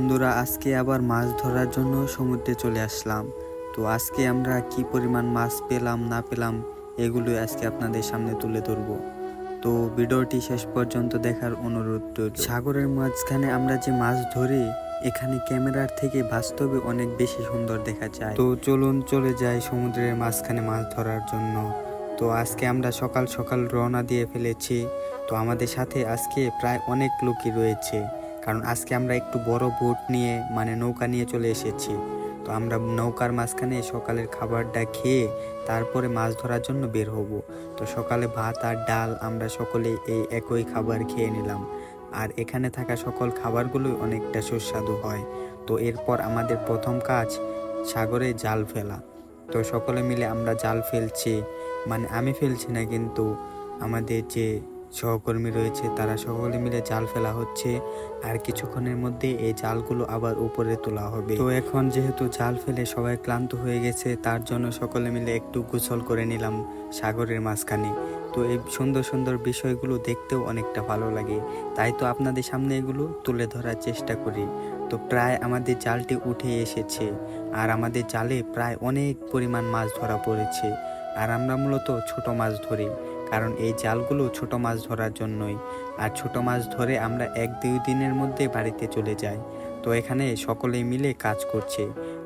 বন্ধুরা, আজকে আবার মাছ ধরার জন্য সমুদ্রে চলে আসলাম। তো আজকে আমরা কি পরিমাণ মাছ পেলাম না পেলাম এগুলো আজকে আপনাদের সামনে তুলে ধরবো। তো ভিডিওটি শেষ পর্যন্ত দেখার অনুরোধ রইল। সাগরের মাঝখানে আমরা যে মাছ ধরি, এখানে ক্যামেরার থেকে বাস্তবে অনেক বেশি সুন্দর দেখা যায়। তো চলুন চলে যাই সমুদ্রের মাঝখানে মাছ ধরার জন্য। তো আজকে আমরা সকাল সকাল রওনা দিয়ে ফেলেছি। তো আমাদের সাথে আজকে প্রায় অনেক লোকই রয়েছে, কারণ আজকে আমরা একটু বড় বোট নিয়ে নৌকা নিয়ে চলে এসেছি। তো আমরা নৌকার মাঝখানে সকালের খাবারটা খেয়ে তারপরে মাছ ধরার জন্য বের হব। তো সকালে ভাত আর ডাল আমরা সকলে এই একই খাবার খেয়ে নিলাম। আর এখানে থাকা সকল খাবারগুলোই অনেকটা সুস্বাদু হয়। তো এরপর আমাদের প্রথম কাজ সাগরে জাল ফেলা। তো সকলে মিলে আমরা জাল ফেলছি, আমি ফেলছি না, কিন্তু আমাদের যে সহকর্মী রয়েছে তারা সকলে মিলে জাল ফেলা হচ্ছে। আর কিছুক্ষণের মধ্যে এই জালগুলো আবার উপরে তোলা হবে। তো এখন যেহেতু জাল ফেলে সবাই ক্লান্ত হয়ে গেছে, তার জন্য সকলে মিলে একটু গোসল করে নিলাম সাগরের মাঝখানে। তো এই সুন্দর সুন্দর বিষয়গুলো দেখতেও অনেকটা ভালো লাগে, তাই তো আপনাদের সামনে এগুলো তুলে ধরার চেষ্টা করি। তো প্রায় আমাদের জালটি উঠে এসেছে, আর আমাদের জালে প্রায় অনেক পরিমাণ মাছ ধরা পড়েছে। আর আমরা মূলত ছোট মাছ ধরি, কারণ এই জালগুলো ছোট মাছ ধরার জন্যই। আর ছোট মাছ ধরে আমরা 1-2 দিনের মধ্যে বাড়িতে চলে যাই। তো এখানে সকলেই মিলে কাজ করছে।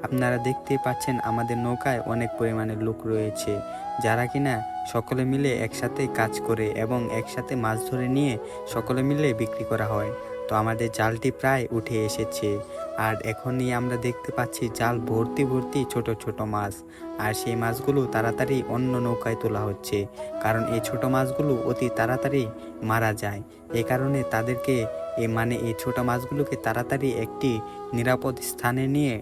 আপনারা দেখতেই পাচ্ছেন আমাদের নৌকায় অনেক পরিমাণে লোক রয়েছে, যারা কিনা সকলে মিলে একসাথে কাজ করে এবং একসাথে মাছ ধরে নিয়ে সকলে মিলে বিক্রি করা হয়। তো আমাদের জালটি প্রায় উঠে এসেছে, আর এখনই আমরা দেখতে পাচ্ছি জাল ভর্তি ভর্তি ছোট ছোট মাছ। আর সেই মাছগুলো তাড়াতাড়ি অন্য নৌকায় তোলা হচ্ছে, কারণ এই ছোট মাছগুলো অতি তাড়াতাড়ি মারা যায়। এই কারণে তাদেরকে এই ছোট মাছগুলোকে তাড়াতাড়ি একটি নিরাপদ স্থানে নিয়ে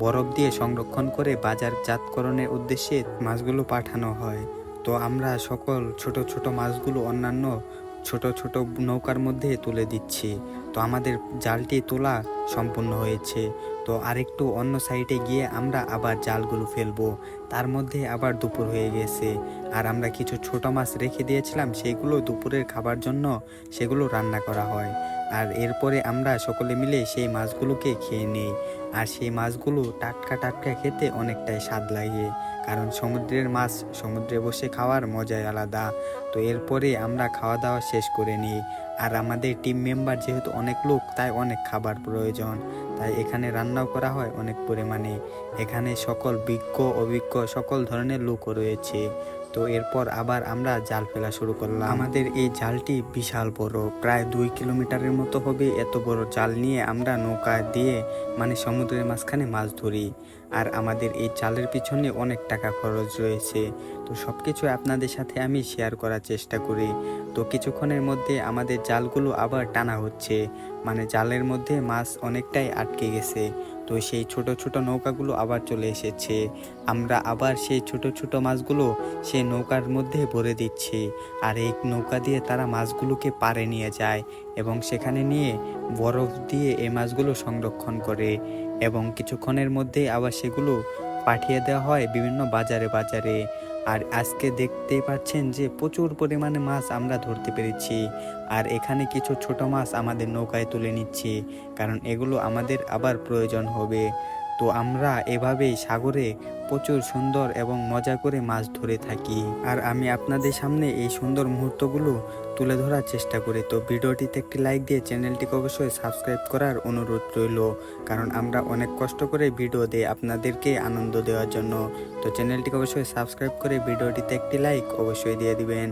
বরফ দিয়ে সংরক্ষণ করে বাজারজাতকরণের উদ্দেশ্যে মাছগুলো পাঠানো হয়। তো আমরা সকল ছোট ছোট মাছগুলো অন্যান্য ছোট ছোট নৌকার মধ্যে তুলে দিচ্ছি। তো আমাদের জালটি তোলা সম্পূর্ণ হয়েছে। তো আরেকটু অন্য সাইডে গিয়ে আমরা আবার জালগুলো ফেলবো। তার মধ্যে আবার দুপুর হয়ে গেছে, আর আমরা কিছু ছোট মাছ রেখে দিয়েছিলাম, সেগুলো দুপুরের খাবার জন্য সেগুলো রান্না করা হয়। আর এরপরে আমরা সকলে মিলে সেই মাছগুলোকে খেয়ে নিই। আর সেই মাছগুলো টাটকা টাটকা খেতে অনেকটাই স্বাদ লাগে, কারণ সমুদ্রের মাছ সমুদ্রে বসে খাওয়ার মজাই আলাদা। তো এরপরে আমরা খাওয়া দাওয়া শেষ করে নিই। আর আমাদের টিম মেম্বার যেহেতু অনেক লোক, তাই অনেক খাবার প্রয়োজন, তাই এখানে রান্নাও করা হয় অনেক পরিমাণে। এখানে সকল বিজ্ঞ অভিজ্ঞ সকল ধরনের লোকও রয়েছে। তো এরপর আবার আমরা জাল ফেলা শুরু করলাম। আমাদের এই জালটি বিশাল বড়, প্রায় 2 কিলোমিটারের মতো হবে। এত বড় জাল নিয়ে আমরা নৌকা দিয়ে সমুদ্রের মাঝখানে মাছ ধরি। আর আমাদের এই জালের পিছনে অনেক টাকা খরচ রয়েছে। তো সবকিছু আপনাদের সাথে আমি শেয়ার করার চেষ্টা করি। তো কিছুক্ষণের মধ্যে আমাদের জালগুলো আবার টানা হচ্ছে, জালের মধ্যে মাছ অনেকটাই আটকে গেছে। তো সেই ছোট ছোট নৌকাগুলো আবার চলে এসেছে। আমরা আবার সেই ছোট ছোট মাছগুলো সেই নৌকার মধ্যে ভরে দিচ্ছি। আর এই নৌকা দিয়ে তারা মাছগুলোকে পাড়ে নিয়ে যায় এবং সেখানে নিয়ে বরফ দিয়ে এই মাছগুলো সংরক্ষণ করে, এবং কিছুক্ষণের মধ্যে আবার সেগুলো পাঠিয়ে দেওয়া হয় বিভিন্ন বাজারে বাজারে। আর আজকে দেখতেই পাচ্ছেন যে প্রচুর পরিমাণে মাছ আমরা ধরতে পেরেছি। আর এখানে কিছু ছোট মাছ আমাদের নৌকায় তুলে নিচ্ছি, কারণ এগুলো আমাদের আবার প্রয়োজন হবে। তো আমরা এভাবেই সাগরে প্রচুর সুন্দর এবং মজা করে মাছ ধরে থাকি। আর আমি আপনাদের সামনে এই সুন্দর মুহূর্তগুলো তুলে ধরার চেষ্টা করি। তো ভিডিওটিতে একটি লাইক দিয়ে চ্যানেলটিকে অবশ্যই সাবস্ক্রাইব করার অনুরোধ রইল, কারণ আমরা অনেক কষ্ট করে ভিডিও দিই আপনাদেরকে আনন্দ দেওয়ার জন্য। তো চ্যানেলটিকে অবশ্যই সাবস্ক্রাইব করে ভিডিওটিতে একটি লাইক অবশ্যই দিয়ে দিবেন।